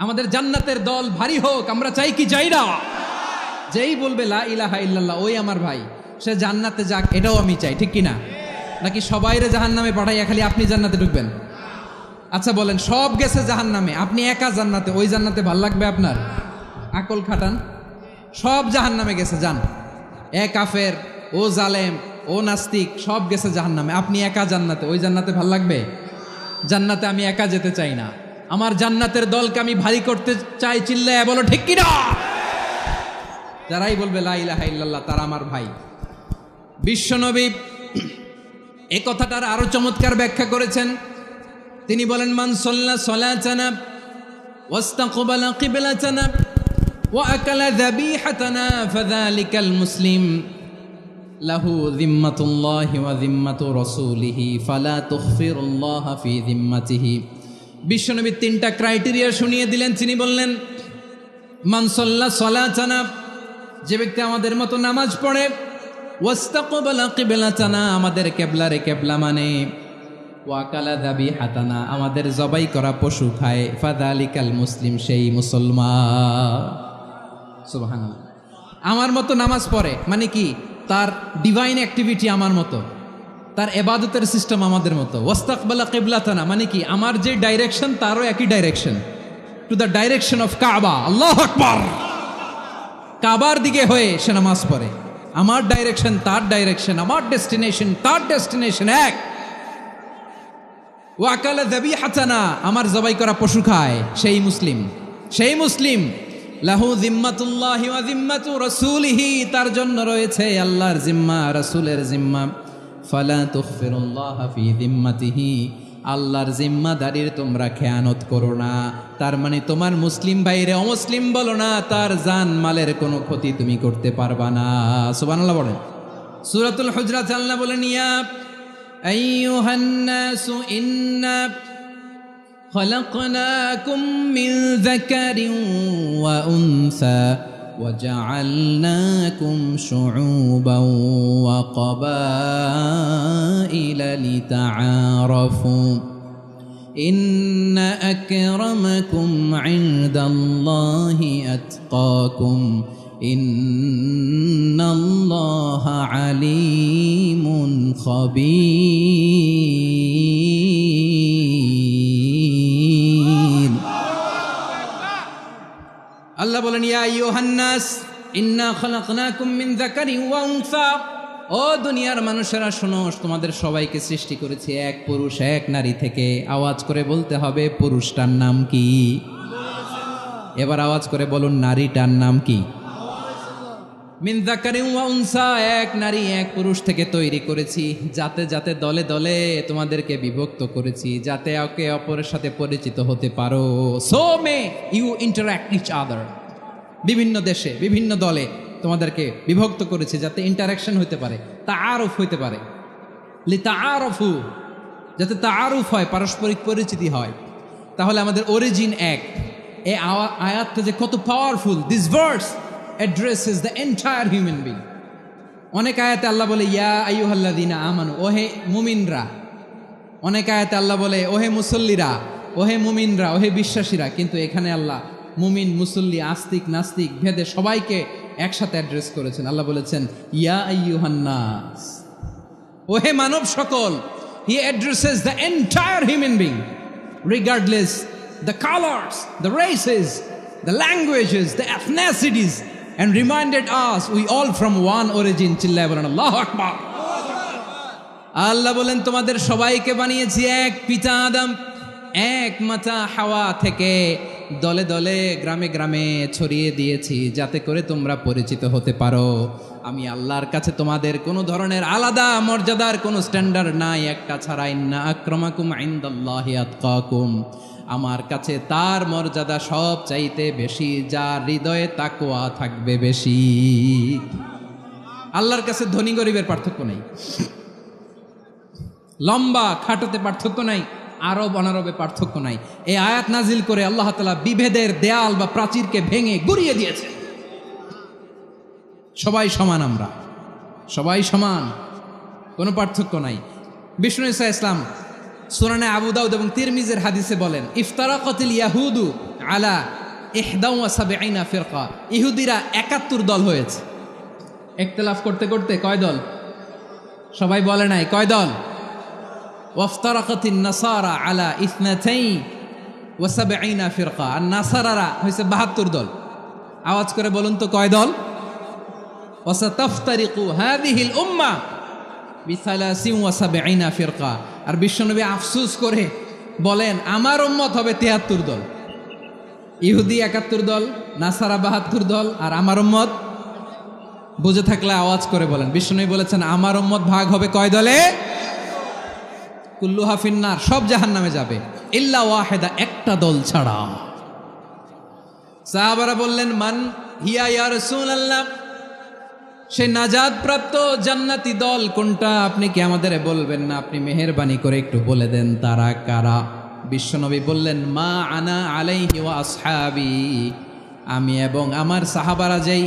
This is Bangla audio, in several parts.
আমাদের জান্নাতের দল ভারী হোক, আমরা চাই কি চাই না? যেই বলবে লা ইলাহা ইল্লাল্লাহ ওই আমার ভাই, সে জান্নাতে যাক, এটাও আমি চাই, ঠিক কিনা? নাকি সবাইরে জাহান্নামে পাঠাইয়া খালি আপনি জান্নাতে ঢুকবেন? আচ্ছা বলেন, সব গেছে জাহান্নামে, আপনি একা জান্নাতে, ওই জান্নাতে ভাল লাগবে আপনার? আকল খাটান। সব জাহান্নামে গেছে, যান। এ কাফের, ও জালেম, ও নাস্তিক, সব গেছে জাহান্নামে, আপনি একা জান্নাতে, ওই জান্নাতে ভাল লাগবে? জান্নাতে আমি একা যেতে চাই না, আমার জান্নাতের দলকে আমি ভারী করতে চাই। চিল্লায় বলো ঠিক কিনা? যারাই বলবে লা ইলাহা ইল্লাল্লাহ তারা আমার ভাই। বিশ্বনবী এই কথাটার আরো চমৎকার ব্যাখ্যা করেছেন। তিনি বলেন, মান সাল্লা সালাতানা ওয়াস্তাকবালা কিবলাতানা ওয়া আকালা যাবিহাতানা ফাযালিকাল মুসলিম লাহু যিম্মাতুল্লাহি ওয়া যিম্মাতু রাসূলিহি ফালা তুখফিরুল্লাহ ফি যিম্মাতিহি। বিশ্বনবী তিনটা ক্রাইটেরিয়া শুনিয়ে দিলেন। তিনি বললেন, মান সাল্লা সালাতানা, যে ব্যক্তি আমাদের মতো নামাজ পড়ে, ওয়াস্তাকবালা কিবলাতানা, আমাদের কিবলারে কিবলা মানে, ওয়াকালা যাবিহাতানা, আমাদের জবাই করা পশু খায়, ফাযালিকাল মুসলিম, সেই মুসলমান। সুবহানাল্লাহ। আমার মতো নামাজ পড়ে মানে কি? তার ডিভাইন অ্যাক্টিভিটি আমার মতো, তার ইবাদতের সিস্টেম আমাদের মতো। ওয়াস্তাকবালা কিবলাতানা মানে কি? আমার যে ডাইরেকশন তারও একই direction, to the direction of কাবা। আল্লাহু আকবার। কাবার দিকে হয়ে সে নামাজ পড়ে। আমার ডাইরেকশন তার ডাইরেকশন, আমার ডেস্টিনেশন তার ডেস্টিনেশন এক। ওয়াকালা যাবিহাতানা, আমার জবাই করা পশু খায়, সেই মুসলিম। সেই মুসলিম। লাহু যিম্মাতুল্লাহি ওয়া যিম্মাতু রাসূলিহি, তার জন্য রয়েছে আল্লাহর জিম্মা, রাসূলের জিম্মা। ফালা তুখফিরুল্লাহ ফি যিম্মাতিহি, আল্লাহর জিম্মাদারির তোমরা খেয়ানত করো না। তার মানে তোমার মুসলিম ভাইরে অমুসলিম বলো না, তার জান মালের কোনো ক্ষতি তুমি করতে পারবা না। সুবহানাল্লাহ বলেন। সূরাতুল হুজরাত আল্লাহ বলেন, ইয়া আইয়ুহান নাসু ইন্না খলাকনাকুম মিন যাকারিন ওয়া উনসা وجعلناكم شعوبا وقبائل لتعارفوا إن أكرمكم عند الله أتقاكم إن الله عليم خبير। আল্লাহ বলেন, ইয়া আইয়ুহান নাস ইন্না খলাকনাকুম মিন যাকারিন ওয়া উনসা, ও দুনিয়ার মানুষেরা শোনো, তোমাদের সবাইকে সৃষ্টি করেছি এক পুরুষ এক নারী থেকে। আওয়াজ করে বলতে হবে, পুরুষটার নাম কি? এবার আওয়াজ করে বলুন, নারীটার নাম কি? মিন যাকারিন ওয়া উনসা, এক নারী এক পুরুষ থেকে তৈরি করেছি। যাতে যাতে দলে দলে তোমাদেরকে বিভক্ত করেছি, যাতে একে অপরের সাথে পরিচিত হতে পারো। So may you interact each other. বিভিন্ন দেশে বিভিন্ন দলে তোমাদেরকে বিভক্ত করেছি যাতে ইন্টারাকশন হতে পারে, তাআরুফ হইতে পারে। লিতাআরফু, যাতে তাআরুফ হয়, পারস্পরিক পরিচিতি হয়। তাহলে আমাদের অরিজিন এক। এই আয়াতটা যে কত powerful! This verse addresses the entire human being. অনেক আয়াতে আল্লাহ বলে, ইয়া আইয়ুহাল্লাযীনা আমানু, ওহে মুমিনরা। অনেক আয়াতে আল্লাহ বলে, ওহে মুসল্লিরা, ওহে মুমিনরা, ওহে বিশ্বাসীরা। কিন্তু এখানে আল্লাহ মুমিন, মুসল্লি, আস্তিক, নাস্তিক ভেদে সবাইকে একসাথে অ্যাড্রেস করেছেন। আল্লাহ বলেছেন, ইয়া আইয়ুহান নাস, ওহে মানব সকল। He addresses the entire human being, regardless the colors, the races, the languages, the ethnicities, and reminded us we all from one origin. চিল্লায় বলেন আল্লাহু আকবার। আল্লাহ বলেন, তোমাদের সবাইকে বানিয়েছি এক পিতা আদম, এক মাতা হাওয়া থেকে। দলে দলে গ্রামে গ্রামে ছড়িয়ে দিয়েছি যাতে করে তোমরা পরিচিত হতে পারো। আমি আল্লাহর কাছে তোমাদের কোনো ধরনের আলাদা মর্যাদার কোনো স্ট্যান্ডার্ড নাই, একটা ছাড়া। ইন্না আক্রামাকুম ইনদাল্লাহি আতকাকুম, আমার কাছে তার মর্যাদা সব চাইতে বেশি, যার হৃদয়ে তাকওয়া থাকবে বেশি। আল্লাহর কাছে ধনী গরিবের পার্থক্য নেই, লম্বা খাটোতে পার্থক্য নাই, আরব অনারবে পার্থক্য নাই। এই আয়াত নাজিল করে আল্লাহ তাআলা বিভেদের দেয়াল বা প্রাচীরকে ভেঙে গুড়িয়ে দিয়েছে। সবাই সমান, আমরা সবাই সমান, কোনো পার্থক্য নাই। বিষ্ণু ঈসা ইসলাম সুনানে আবু দাউদ এবং তিরমিজির হাদিসে বলেন, ইফতারাকাতিল ইয়াহুদু আলা 71 ফিরকা, ইহুদিরা 71 দল হয়েছে। ইখতিলাফ করতে করতে কয় দল? সবাই বলে নাই কয় দল? ওয়াফতারাকাতিন নাসারা আলা 72 ফিরকা, আর নাসারারা হয়েছে 72 দল। আওয়াজ করে বলুন তো কয় দল? ওয়াসাতাফতারিকু হাযিহিল উম্মাহ বি73 ফিরকা। আর বিশ্বনবী আফসোস করে বলেন আমার উম্মত হবে 73 দল। ইহুদি 71 দল, নাসারা 72 দল, আর আমার উম্মত, বুঝে থাকলে আওয়াজ করে বলেন। বিশ্বনবী বলেছেন আমার উম্মত ভাগ হবে কয় দলে? কুল্লুহা ফিন্নার, সব জাহান্নামে যাবে, ইল্লা ওয়াহিদা, একটা দল ছাড়া। সাহাবারা বললেন মান হিয়া ইয়া রাসূলুল্লাহ, সেই নাজাত প্রাপ্ত জান্নাতি দল কোনটা? আপনি কি আমাদের বলবেন না? আপনি মেহেরবানি করে একটু বলে দেন তারা কারা। বিশ্বনবী বললেন মা আনা আলাইহি ওয়া আসহাবি, আমি এবং আমার সাহাবারা যেই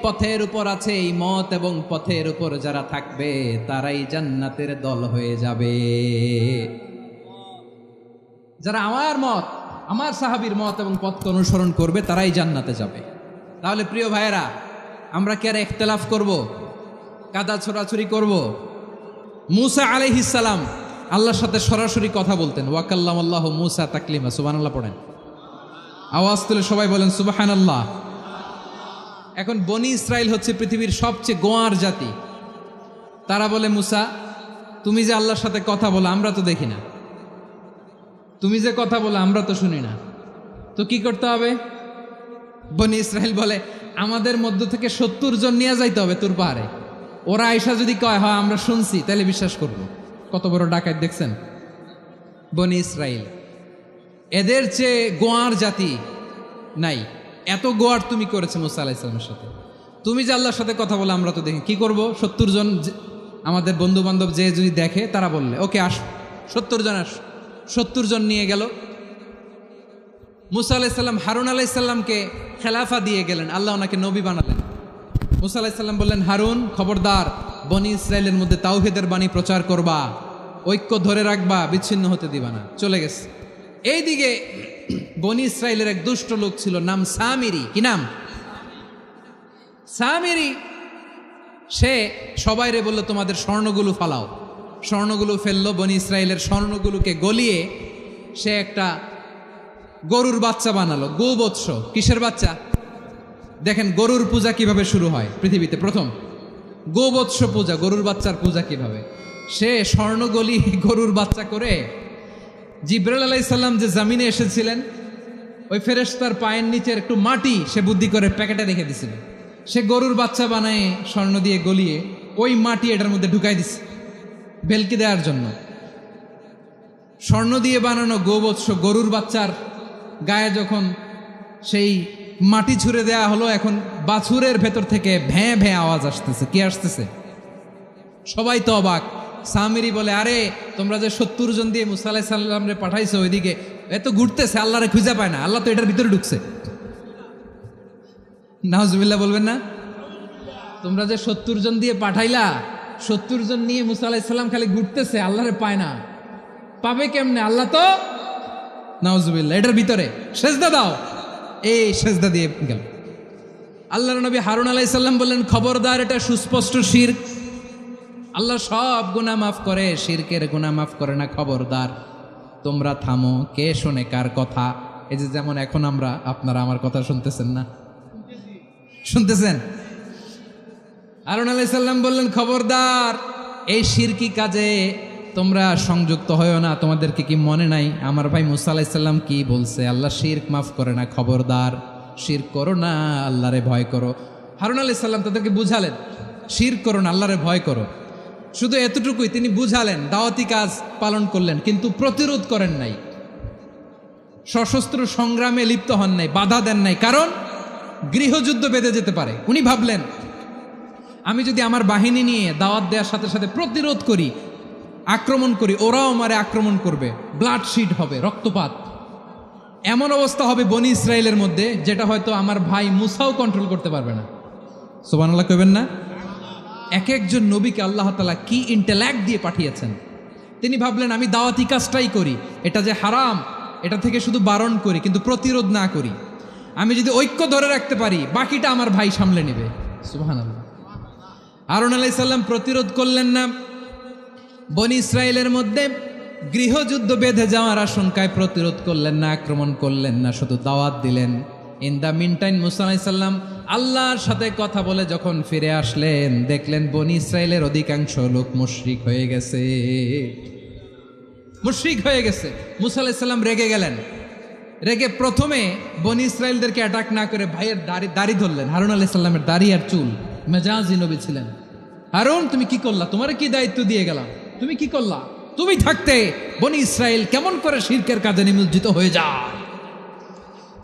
পথের উপর আছে, এই মত এবং পথের উপর যারা থাকবে তারাই জান্নাতের দল হয়ে যাবে। যারা আমার মত, আমার সাহাবীর মত এবং পথকে অনুসরণ করবে তারাই জান্নাতে যাবে। তাহলে প্রিয় ভাইয়েরা, আমরা কি আর ইখতিলাফ করব, কাদা ছোড়াছুরি করব? মূসা আলাইহিস সালাম আল্লাহর সাথে সরাসরি কথা বলতেন। ওয়া কাল্লামাল্লাহু মূসা তাকলিমা। সুবহানাল্লাহ পড়েন, আওয়াজ তুলে সবাই বলেন সুবহানাল্লাহ। এখন বনি ইসরাইল হচ্ছে পৃথিবীর সবচেয়ে গোয়ার জাতি। তারা বলে মূসা তুমি যে আল্লাহর সাথে কথা বলো আমরা তো দেখি না, তুমি যে কথা বলো আমরা তো শুনি না, তো কি করতে হবে? বনি ইসরাইল বলে আমাদের মধ্য থেকে 70 জন নিয়ে যাইতে হবে তোর পাহাড়ে। ওরা আয়সা যদি কয় হয় আমরা শুনছি, তাহলে বিশ্বাস করব। কত বড় ডাকাত দেখছেন বনি ইসরাইল। এদের চেয়ে গোয়ার জাতি নাই। এত গোয়ার তুমি করেছে মুসা আলাইহিস সালামের সাথে। তুমি যে আল্লাহর সাথে কথা বলে আমরা তো দেখি, কি করব? 70 জন আমাদের বন্ধু বান্ধব যে যদি দেখে, তারা বললে ওকে আস, 70 জন আস। 70 জন নিয়ে গেল। মুসা আলাইহিস সালাম হারুন আলাইহিস সালামকে খেলাফা দিয়ে গেলেন, আল্লাহ ওনাকে নবী বানালেন। মুসা আলাইহিস সালাম বললেন হারুন খবরদার, বনি ইসরাইলের মধ্যে তাওহীদের বাণী প্রচার করবা, ঐক্য ধরে রাখবা, বিচ্ছিন্ন হতে দিবা না। চলে গেছে। এইদিকে বনি ইসরাইলের এক দুষ্ট লোক ছিল, নাম সামিরি। কি নাম? সামিরি। সে সবাইরে বলল তোমাদের স্বর্ণগুলো ফালাও। স্বর্ণগুলো ফেললো। বনি ইসরাইলের স্বর্ণগুলোকে গলিয়ে সে একটা গরুর বাচ্চা বানালো। গোবৎস। কিসের বাচ্চা? দেখেন গরুর পূজা কিভাবে শুরু হয় পৃথিবীতে প্রথম। গোবৎস পূজা, গরুর বাচ্চার পূজা কিভাবে। সে স্বর্ণ গলি গরুর বাচ্চা করে জিবরাইল আলাইহিস সালাম যে জমিনে এসেছিলেন, ওই ফেরেশতার পায়ের নিচের একটু মাটি সে বুদ্ধি করে প্যাকেটে রেখে দিছিল। সে গরুর বাচ্চা বানায় স্বর্ণ দিয়ে গলিয়ে ওই মাটি এটার মধ্যে ঢুকাই দিছে ভেলকি দেওয়ার জন্য। স্বর্ণ দিয়ে বানানো গোবৎস গরুর বাচ্চার গায়ে যখন সেই মাটি ছুঁড়ে দেয়া হলো, এখন বাছুরের ভেতর থেকে ভ্যাঁ ভ্যাঁ আওয়াজ আসতেছে। কি আসতেছে? সবাই তো অবাক। সামিরি বলে আরে তোমরা যে 70 জন দিয়ে মুসা আলাইহিস সালামরে পাঠাইছো, ওইদিকে এত ঘুরতেছে, আল্লাহরে খুঁজে পায় না, আল্লাহ তো এটার ভিতরে ঢুকছে। নাউজুবিল্লাহ বলবেন না? তোমরা যে 70 জন দিয়ে পাঠাইলা, 70 জন নিয়ে মুসা আলাইহিস সালাম খালি ঘুরতেছে, আল্লাহরে পায় না। পাবে কেমনে? আল্লাহ তো, নাউজুবিল্লাহ, এটার ভিতরে সেজদা দাও। এই সেজদা দিয়ে গেল। আল্লাহর নবী হারুন আলাইহিস সালাম বললেন খবরদার, এটা সুস্পষ্ট শিরক। আল্লাহ সব গুনাহ মাফ করে, শিরকের গুনাহ মাফ করে না। খবরদার, তোমরা থামো। কে শোনে কার কথা? এই যে যেমন এখন আপনারা আমার কথা শুনতেছেন না? শুনতেছেন? হারুন আলাইহিস সালাম বললেন খবরদার, এই শিরকি কাজে তোমরা সংযুক্ত হয়েও না। তোমাদেরকে কি মনে নাই আমার ভাই মুসা আলাইহিস সালাম কি বলছে? আল্লাহ শিরক মাফ করে না। খবরদার, শিরক করো না, আল্লাহরে ভয় করো। হারুন আলাইহিস সালাম তাদেরকে বুঝালেন শিরক করো না, আল্লাহরে ভয় করো। শুধু এতটুকুই তিনি বুঝালেন, দাওয়াতি কাজ পালন করলেন, কিন্তু প্রতিরোধ করেন নাই, সশস্ত্র সংগ্রামে লিপ্ত হন নাই, বাধা দেন নাই। কারণ গৃহযুদ্ধ বেঁধে যেতে পারে। উনি ভাবলেন আমি যদি আমার বাহিনী নিয়ে দাওয়াত দেওয়ার সাথে সাথে প্রতিরোধ করি, আক্রমণ করি, ওরাও আমারে আক্রমণ করবে, ব্লাডশিড হবে, রক্তপাত। এমন অবস্থা হবে বনি ইসরায়েলের মধ্যে যেটা হয়তো আমার ভাই মুসাও কন্ট্রোল করতে পারবে না। সুবহানাল্লাহ কইবেন না? এক একজন নবীকে আল্লাহ তাআলা কি ইন্টেলেক্ট দিয়ে পাঠিয়েছেন। তিনি ভাবলেন আমি দাওয়াতি কাজটাই করি, এটা যে হারাম এটা থেকে শুধু বারণ করি কিন্তু প্রতিরোধ না করি। আমি যদি ঐক্য ধরে রাখতে পারি বাকিটা আমার ভাই সামলে নেবে। সুবহানাল্লাহ। হারুন আলাইহিস সালাম প্রতিরোধ করলেন না, বনি ইসরায়েলের মধ্যে গৃহযুদ্ধ বেঁধে যাওয়ার আশঙ্কায় প্রতিরোধ করলেন না, আক্রমণ করলেন না, শুধু দাওয়াত দিলেন। ইন দ্য মিন টাইম মুসা আলাইহিস সালাম আল্লাহর সাথে কথা বলে যখন ফিরে আসলেন, দেখলেন বনি ইসরায়েলের অধিকাংশ লোক মুশরিক হয়ে গেছে, মুশরিক হয়ে গেছে। মুসা আলাইহিস সালাম রেগে গেলেন। রেগে প্রথমে বনি ইসরায়েলদেরকে অ্যাটাক না করে ভাইয়ের দাড়ি ধরলেন। হারুন আলাইহিস সালামের দাড়ি আর চুল, মেজাজি নবী ছিলেন। হারুন তুমি কি করলা? তোমারে কি দায়িত্ব দিয়ে গেলাম? তুমি কি করলা? তুমি থাকতে বনি ইসরায়েল কেমন করে শিরকের কাজে নিমজ্জিত হয়ে যায়?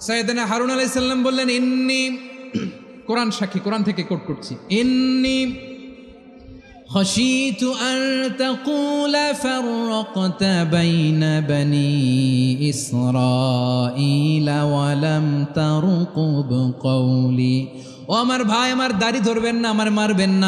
সাইয়েদনা হারুন আলাইহিস সালাম বললেন, ইন্নী, কোরআন সাক্ষী, কোরআন থেকে কোট করছি, ইন্নী খাশিতু আন তাকুলা ফাররাকতা বাইনা বনি ইসরাঈলা ওয়া লাম তারকুব কওলি। ও আমার ভাই, আমার দাড়ি ধরবেন না, আমার মারবেন না।